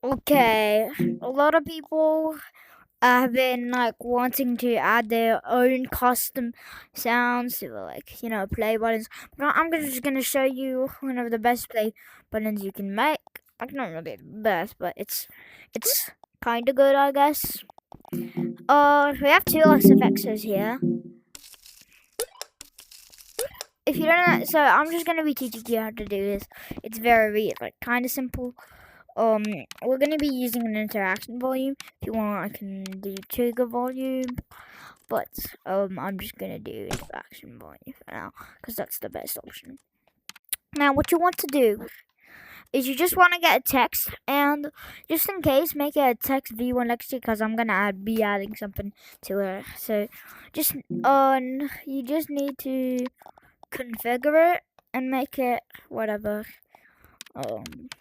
Okay, a lot of people have been like wanting to add their own custom sounds to play buttons. But just gonna show you one of the best play buttons you can make. Like not really the best, but it's kind of good, I guess. We have two SFXs here. If you don't know, so I'm just gonna be teaching you how to do this. It's very like kind of simple. We're gonna be using an interaction volume. If you want, I can do trigger volume, but I'm just gonna do interaction volume for now because that's the best option. Now, what you want to do is you just want to get a text, and just in case, make it a text v1 Lexi because I'm gonna be adding something to it. So, just you just need to configure it and make it whatever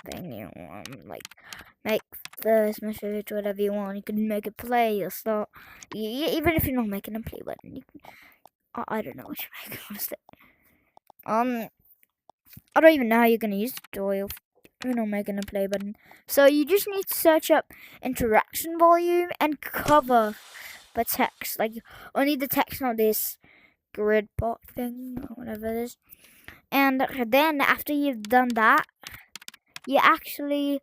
thing you want, like make the message whatever you want. You can make it play or start, even if you're not making a play button. You can, I don't know what you make honestly. I don't even know how you're gonna use tutorial if you're not making a play button. So you just need to search up interaction volume and cover the text, like only the text, not this grid part thing or whatever it is. And then after you've done that, you actually,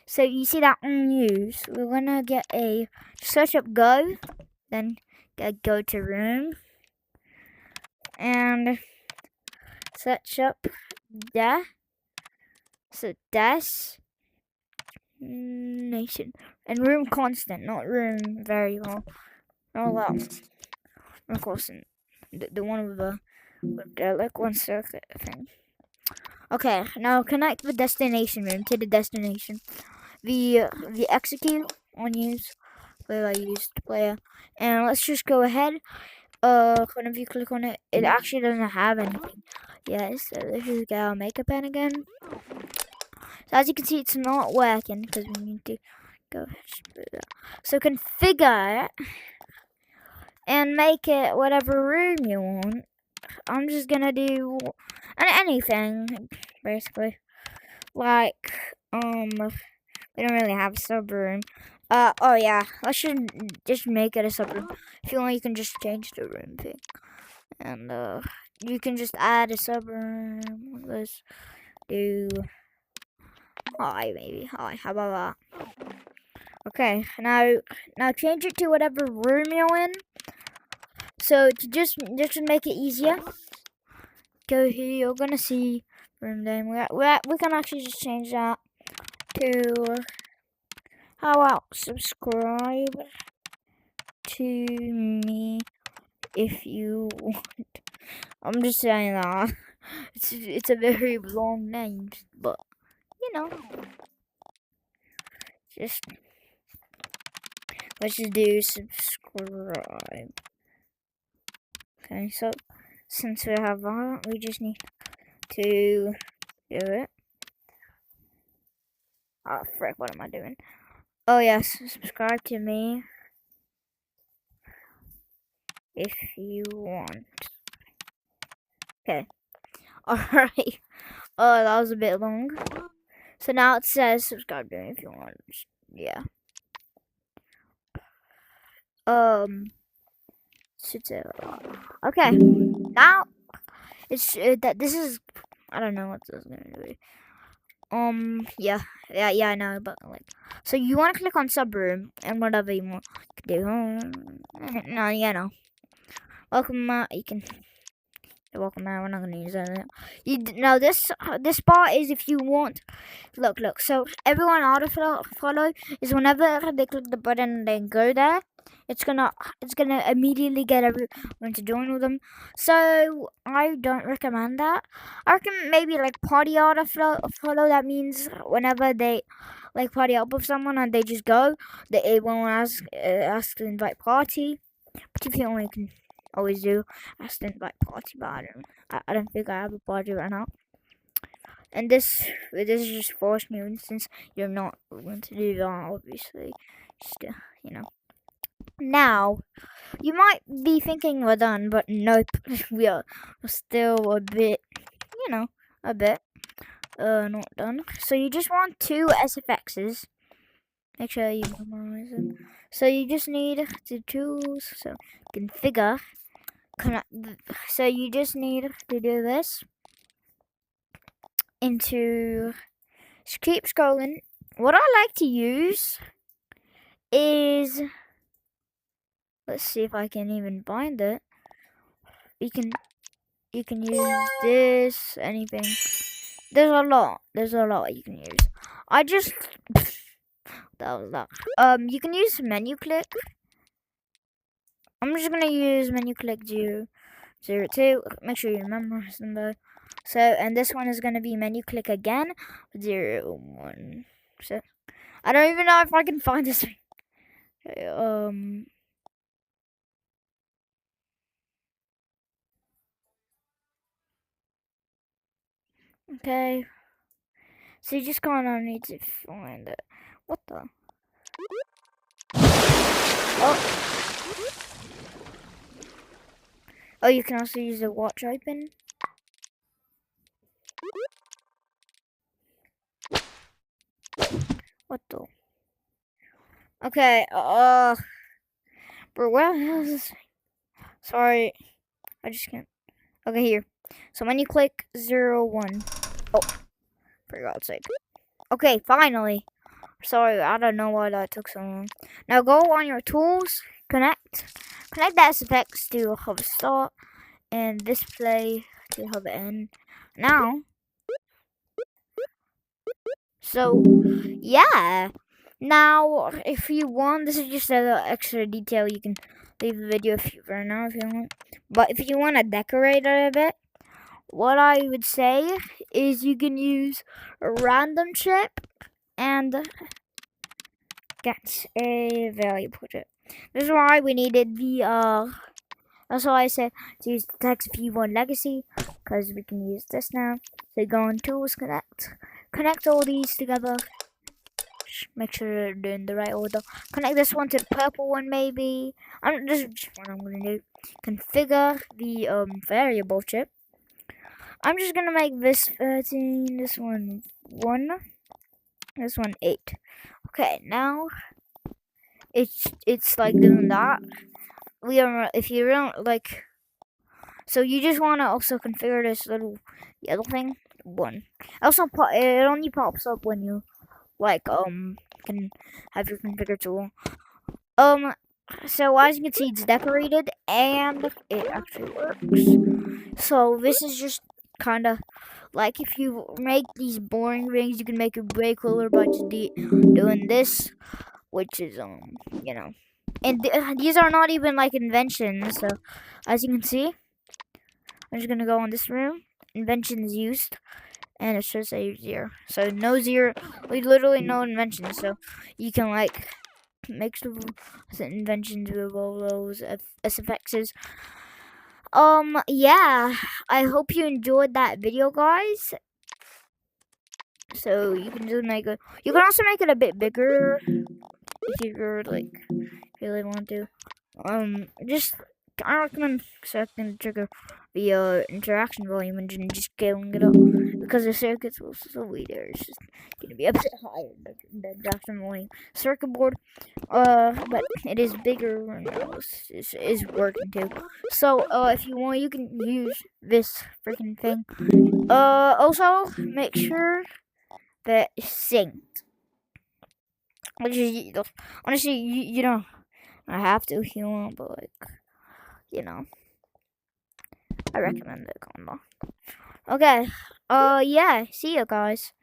so you see that on use, we're gonna get a search up go, then go to room, and search up destination, and room constant, not room variable. Oh well, room constant, the one with the like one circuit thing. Okay, now connect the destination room to the destination. The execute on use where I used player, and let's just go ahead. Whenever you click on it, it actually doesn't have anything. Yeah, so let's just get our makeup pen again. So as you can see, it's not working because we need to go. So configure it and make it whatever room you want. I'm just gonna do anything basically. Like we don't really have a sub room. Oh yeah, I should just make it a sub room. If you want, you can just change the room thing, and you can just add a sub room. Let's do hi, maybe hi. How about that? Okay, now change it to whatever room you're in. So to just make it easier, go here. You're gonna see room name. We can actually just change that to, how about subscribe to me if you want. I'm just saying that. It's a very long name, but you know, just let's just do subscribe. Okay, so since we have that, we just need to do it. Oh frick, what am I doing? Oh yes, subscribe to me if you want. Okay. Alright. Oh, that was a bit long. So now it says subscribe to me if you want. Yeah. Okay. Now it's that this is, I don't know what this is gonna be. Yeah, I know, but like, so you want to click on subroom and whatever you want to do. No, yeah, no. Welcome, you can. Welcome, we're not gonna use that. Now this part is if you want. Look. So everyone auto follow is whenever they click the button and they go there, it's gonna immediately get everyone to join with them. So I don't recommend that. I recommend maybe like party auto follow. That means whenever they like party up with someone and they just go, they won't ask to invite party. But if you only can always do ask to invite party, but I don't think I have a party right now. And this is just forced new since you're not going to do that, obviously. Just you know. Now, you might be thinking we're done, but nope, we are still a bit, a bit, not done. So you just want two SFXs, Make sure you memorize it. So you just need to choose. So configure. So you just need to do this into. Just keep scrolling. What I like to use is. Let's see if I can even find it. You can use this, anything. There's a lot. There's a lot you can use. I just that was that. You can use menu click. I'm just gonna use menu click 002. Make sure you memorize them though. So and this one is gonna be menu click again 01. So I don't even know if I can find this. Okay. So you just kinda need to find it. What the? Oh. Oh, you can also use the watch open. What the? Okay, bro, where the hell is this? Sorry, I just can't. Okay, here. So when you click 01. Oh, for God's sake. Okay, finally. Sorry, I don't know why that took so long. Now go on your tools, connect the SFX to hub start, and display to hub end. Now, so yeah. Now, if you want, this is just a little extra detail. You can leave the video right now if you want. But if you want to decorate it a bit, what I would say is you can use a random chip and get a value portrait. This is why we needed the that's why I said to use the text if you want legacy, because we can use this now. So go on tools, connect all these together. Make sure you're doing the right order. Connect this one to the purple one, maybe. This is just what I'm gonna do. Configure the variable chip. I'm just gonna make this 13, this one 1, this one 8. Okay, now it's like doing that. We are if you don't like. So you just want to also configure this little yellow thing 1. Also, it only pops up when you can have your configure tool. So as you can see, it's decorated and it actually works. So this is just kind of like if you make these boring rings, you can make it way cooler by just doing this, which is you know. And these are not even like inventions. So as you can see, I'm just gonna go on this room. Inventions used. And it should say 0. So no 0, literally no inventions. So you can like make some inventions with all those SFXs. Yeah, I hope you enjoyed that video, guys. So you can just make it. You can also make it a bit bigger if you like really want to. Just I recommend selecting the trigger via interaction volume and just scaling it up because the circuits will still be there. It's just gonna be a bit higher than the interaction volume circuit board. But it is bigger and is working too. So if you want, you can use this freaking thing. Also make sure that it's synced. Which is honestly you don't. I have to if you want, but I recommend it, combo. Okay. Yeah. See you guys.